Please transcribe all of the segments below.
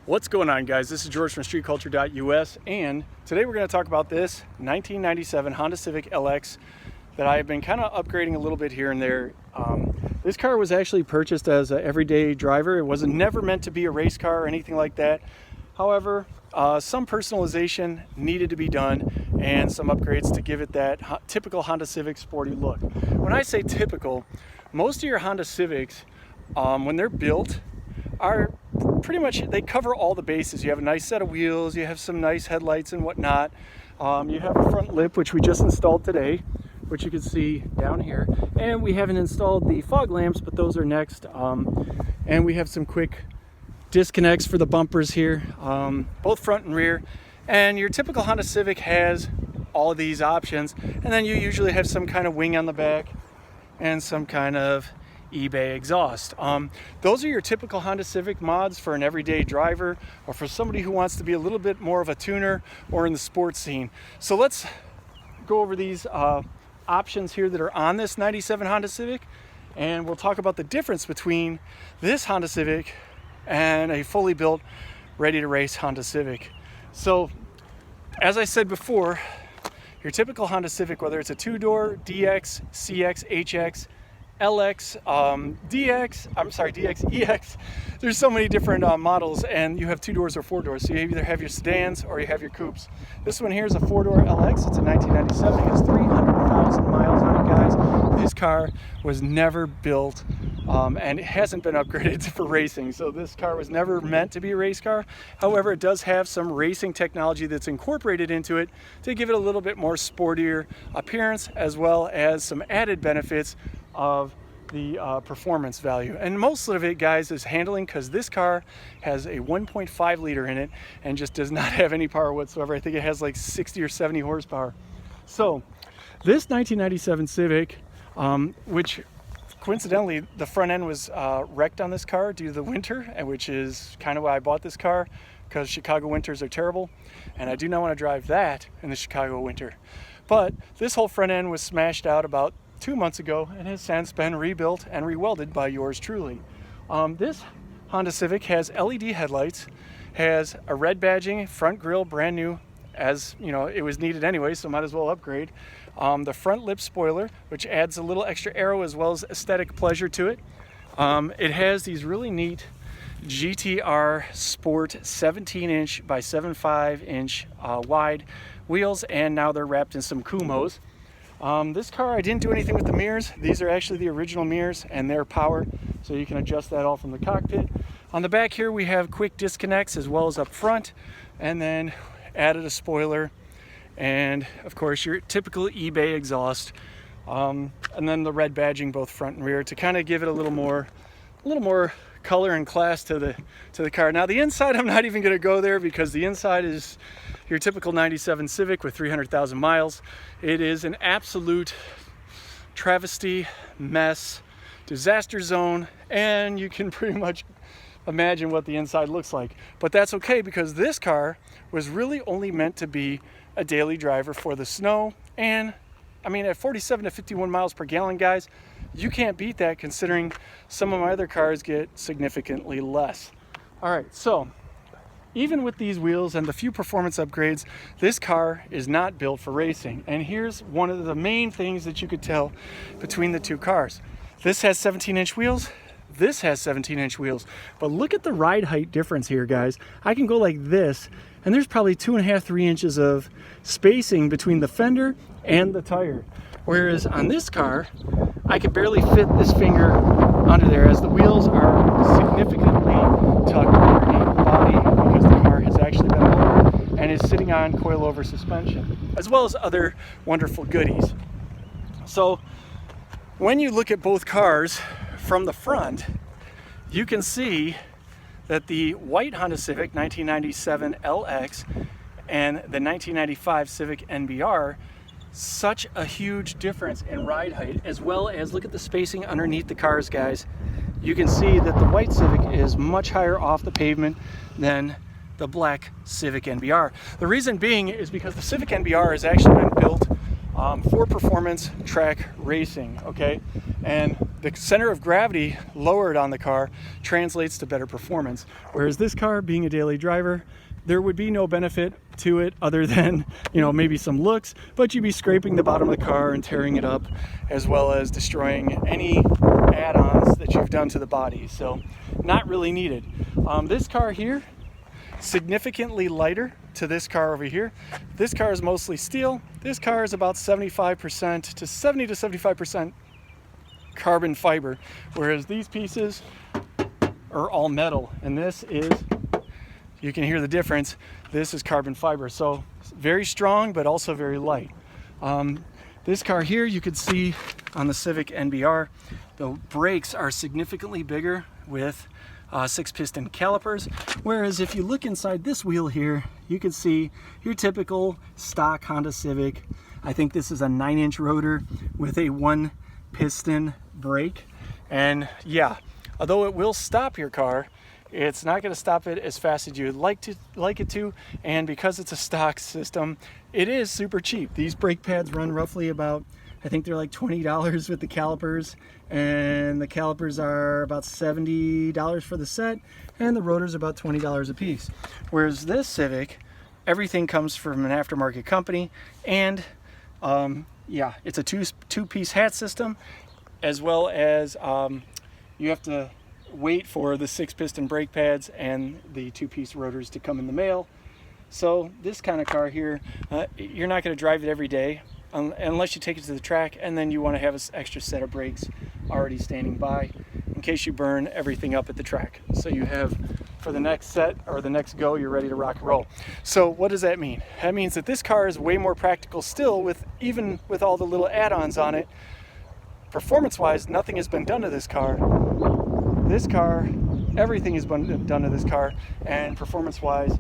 What's going on, guys? This is George from StreetCulture.US, and today we're going to talk about this 1997 Honda Civic LX that I've been kind of upgrading a little bit here and there. This car was actually purchased as an everyday driver. It wasn't never meant to be a race car or anything like that. However, some personalization needed to be done and some upgrades to give it that typical Honda Civic sporty look. When I say typical, most of your Honda Civics, when they're built, are pretty much, they cover all the bases. You have a nice set of wheels, you have some nice headlights and whatnot. You have a front lip, which we just installed today, which you can see down here. And we haven't installed the fog lamps, but those are next. And we have some quick disconnects for the bumpers here, both front and rear. And your typical Honda Civic has all of these options. And then you usually have some kind of wing on the back and some kind of eBay exhaust. Those are your typical Honda Civic mods for an everyday driver or for somebody who wants to be a little bit more of a tuner or in the sports scene. So let's go over these options here that are on this 97 Honda Civic, and we'll talk about the difference between this Honda Civic and a fully built, ready to race Honda Civic. So as I said before, your typical Honda Civic, whether it's a two-door, DX, CX, HX, LX, DX, EX. There's so many different models, and you have two doors or four doors. So you either have your sedans or you have your coupes. This one here is a four-door LX. It's a 1997. It has 300,000 miles on it, guys. This car was never built, and it hasn't been upgraded for racing. So this car was never meant to be a race car. However, it does have some racing technology that's incorporated into it to give it a little bit more sportier appearance, as well as some added benefits of the performance value. And most of it, guys, is handling, because this car has a 1.5 liter in it and just does not have any power whatsoever. I think it has like 60 or 70 horsepower. So this 1997 Civic, which coincidentally the front end was wrecked on this car due to the winter, and which is kind of why I bought this car, because Chicago winters are terrible and I do not want to drive that in the Chicago winter. But this whole front end was smashed out about 2 months ago and has since been rebuilt and rewelded by yours truly. This Honda Civic has LED headlights, has a red badging, front grille brand new, as you know, it was needed anyway, so might as well upgrade. The front lip spoiler, which adds a little extra aero as well as aesthetic pleasure to it. It has these really neat GTR Sport 17-inch by 7.5 inch wide wheels, and now they're wrapped in some Kumos. This car, I didn't do anything with the mirrors. These are actually the original mirrors, and they're power, so you can adjust that all from the cockpit. On the back here, we have quick disconnects as well as up front, and then added a spoiler, and of course your typical eBay exhaust, and then the red badging both front and rear to kind of give it a little more color and class to the car. Now the inside, I'm not even going to go there, because the inside is your typical 97 Civic with 300,000 miles. It is an absolute travesty, mess, disaster zone, and you can pretty much imagine what the inside looks like. But that's okay, because this car was really only meant to be a daily driver for the snow. And I mean, at 47 to 51 miles per gallon, guys, you can't beat that, considering some of my other cars get significantly less. All right, so even with these wheels and the few performance upgrades, this car is not built for racing. And here's one of the main things that you could tell between the two cars. This has 17-inch wheels. This has 17-inch wheels. But look at the ride height difference here, guys. I can go like this, and there's probably 2.5, 3 inches of spacing between the fender and the tire. Whereas on this car, I could barely fit this finger under there, as the wheels are significantly tucked underneath the body, because the car has actually been lowered and is sitting on coilover suspension, as well as other wonderful goodies. So when you look at both cars from the front, you can see that the white Honda Civic 1997 LX and the 1995 Civic NBR, such a huge difference in ride height, as well as look at the spacing underneath the cars, guys. You can see that the white Civic is much higher off the pavement than the black Civic NBR. The reason being is because the Civic NBR has actually been built for performance track racing, okay? And the center of gravity lowered on the car translates to better performance. Whereas this car, being a daily driver, there would be no benefit to it other than, you know, maybe some looks, but you'd be scraping the bottom of the car and tearing it up, as well as destroying any add-ons that you've done to the body. So not really needed. This car here, significantly lighter to this car over here. This car is mostly steel. This car is about 75% to 70 to 75% carbon fiber, whereas these pieces are all metal, and this is, you can hear the difference, this is carbon fiber. So very strong, but also very light. This car here, you could see on the Civic NBR, the brakes are significantly bigger with 6-piston calipers, whereas if you look inside this wheel here, you can see your typical stock Honda Civic. I think this is a 9-inch rotor with a 1-piston brake, and yeah, although it will stop your car, it's not going to stop it as fast as you'd like it to, and because it's a stock system, it is super cheap. These brake pads run roughly about, I think they're like $20 with the calipers, and the calipers are about $70 for the set, and the rotors about $20 a piece. Whereas this Civic, everything comes from an aftermarket company, and yeah, it's a two-piece hat system, as well as you have to wait for the 6-piston brake pads and the 2-piece rotors to come in the mail. So this kind of car here, you're not going to drive it every day unless you take it to the track, and then you want to have an extra set of brakes already standing by in case you burn everything up at the track. So you have, for the next set or the next go, you're ready to rock and roll. So what does that mean? That means that this car is way more practical still, even with all the little add-ons on it. Performance-wise, nothing has been done to this car. This car, everything has been done to this car, and performance-wise,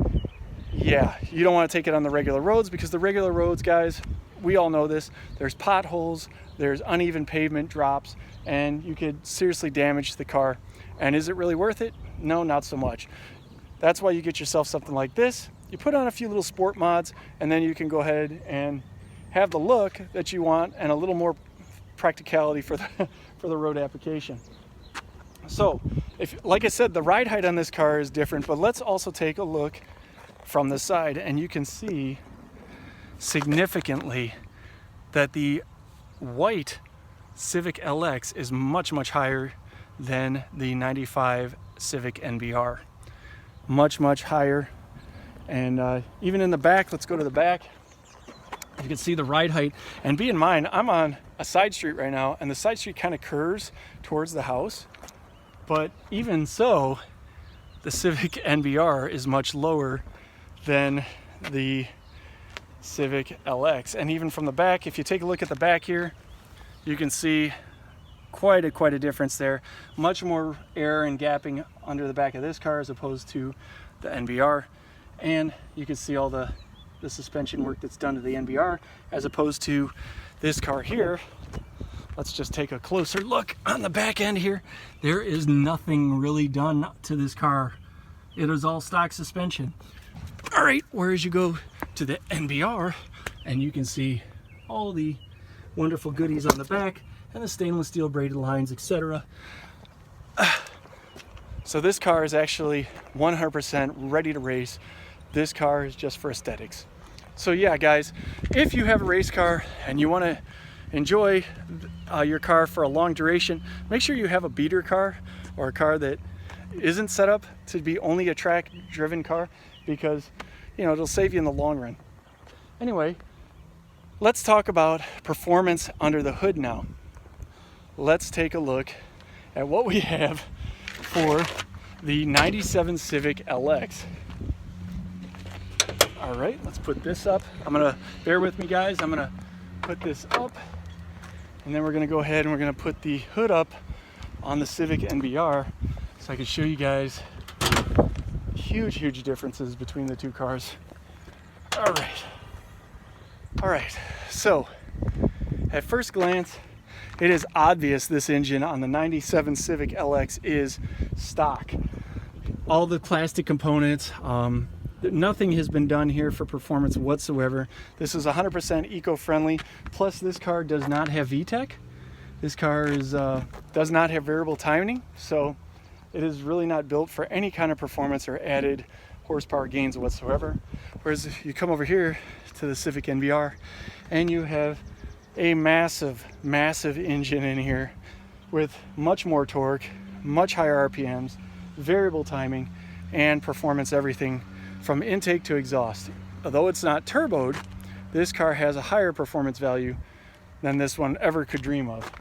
yeah, you don't want to take it on the regular roads, because the regular roads, guys, we all know this, there's potholes, there's uneven pavement drops, and you could seriously damage the car. And is it really worth it? No, not so much. That's why you get yourself something like this. You put on a few little sport mods, and then you can go ahead and have the look that you want and a little more practicality for the road application. So, like I said, the ride height on this car is different, but let's also take a look from the side, and you can see significantly that the white Civic LX is much, much higher than the 95 Civic NBR. Much, much higher. And even in the back, let's go to the back. You can see the ride height. And bear in mind, I'm on a side street right now, and the side street kind of curves towards the house. But even so, the Civic NBR is much lower than the Civic LX. And even from the back, if you take a look at the back here, you can see quite a difference there. Much more air and gapping under the back of this car as opposed to the NBR. And you can see all the suspension work that's done to the NBR as opposed to this car here. Let's just take a closer look on the back end here. There is nothing really done to this car. It is all stock suspension. All right, whereas you go to the NBR, and you can see all the wonderful goodies on the back and the stainless steel braided lines, etc. So this car is actually 100% ready to race. This car is just for aesthetics. So yeah, guys, if you have a race car and you want to enjoy your car for a long duration, make sure you have a beater car or a car that isn't set up to be only a track driven car, because you know it'll save you in the long run. Anyway, let's talk about performance under the hood now. Let's take a look at what we have for the 97 Civic LX. All right, let's put this up. Bear with me, guys. I'm gonna put this up, and then we're gonna go ahead and we're gonna put the hood up on the Civic NBR so I can show you guys huge differences between the two cars. All right, so at first glance, it is obvious this engine on the 97 Civic LX is stock. All the plastic components, Nothing has been done here for performance whatsoever. This is 100% eco-friendly. Plus, this car does not have VTEC. This car does not have variable timing, so it is really not built for any kind of performance or added horsepower gains whatsoever. Whereas if you come over here to the Civic NBR, and you have a massive, massive engine in here with much more torque, much higher RPMs, variable timing, and performance everything from intake to exhaust. Although it's not turboed, this car has a higher performance value than this one ever could dream of.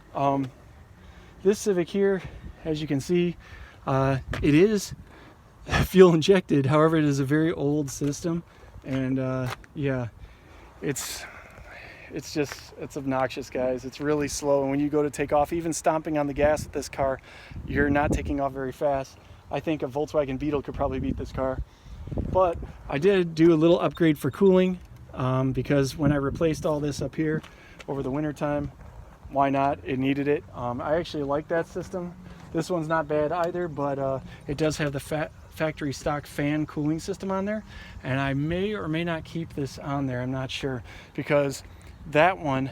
This Civic here, as you can see, it is fuel injected. However, it is a very old system, and yeah, it's obnoxious, guys. It's really slow, and when you go to take off, even stomping on the gas with this car, you're not taking off very fast. I think a Volkswagen Beetle could probably beat this car. But I did do a little upgrade for cooling, because when I replaced all this up here over the winter time, why not? It needed it. I actually like that system. This one's not bad either, but it does have the factory stock fan cooling system on there, and I may or may not keep this on there. I'm not sure, because that one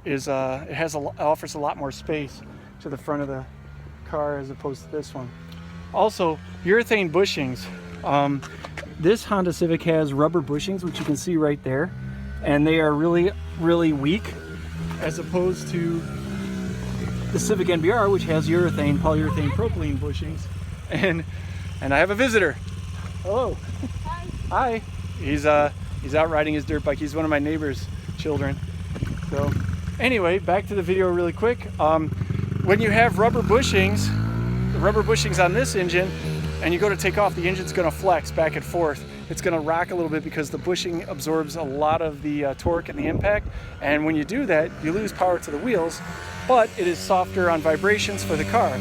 is offers a lot more space to the front of the car as opposed to this one. Also, urethane bushings. This Honda Civic has rubber bushings, which you can see right there, and they are really, really weak, as opposed to the Civic NBR, which has polyurethane propylene bushings. And I have a visitor. Hello. Hi. He's out riding his dirt bike. He's one of my neighbor's children. So anyway, back to the video really quick. When you have rubber bushings, the rubber bushings on this engine, and you go to take off, the engine's going to flex back and forth. It's going to rock a little bit because the bushing absorbs a lot of the torque and the impact, and when you do that, you lose power to the wheels, but it is softer on vibrations for the car.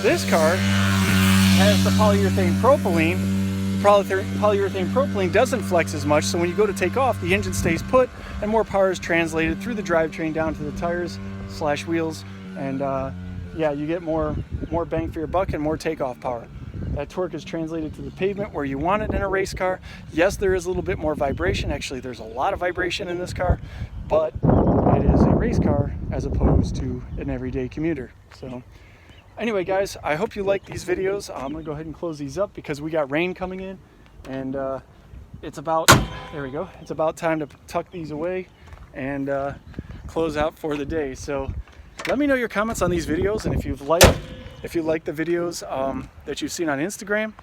This car has the polyurethane propylene. The polyurethane propylene doesn't flex as much, so when you go to take off, the engine stays put, and more power is translated through the drivetrain down to the tires / wheels, and yeah, you get more bang for your buck and more takeoff power. That torque is translated to the pavement where you want it in a race car. Yes, there is a little bit more vibration. Actually, there's a lot of vibration in this car, but it is a race car as opposed to an everyday commuter. So anyway, guys, I hope you like these videos. I'm gonna go ahead and close these up because we got rain coming in, and it's about time to tuck these away and close out for the day. So let me know your comments on these videos, and if you like the videos that you've seen on Instagram,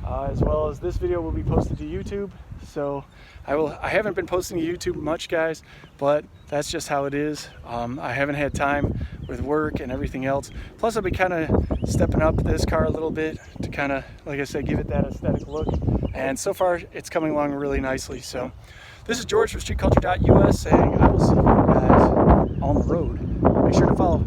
as well as this video will be posted to YouTube. So I haven't been posting to YouTube much, guys, but that's just how it is. I haven't had time with work and everything else. Plus, I'll be kind of stepping up this car a little bit to kind of, like I said, give it that aesthetic look. And so far, it's coming along really nicely. So this is George from StreetCulture.US saying I will see you guys on the road. Make sure to follow.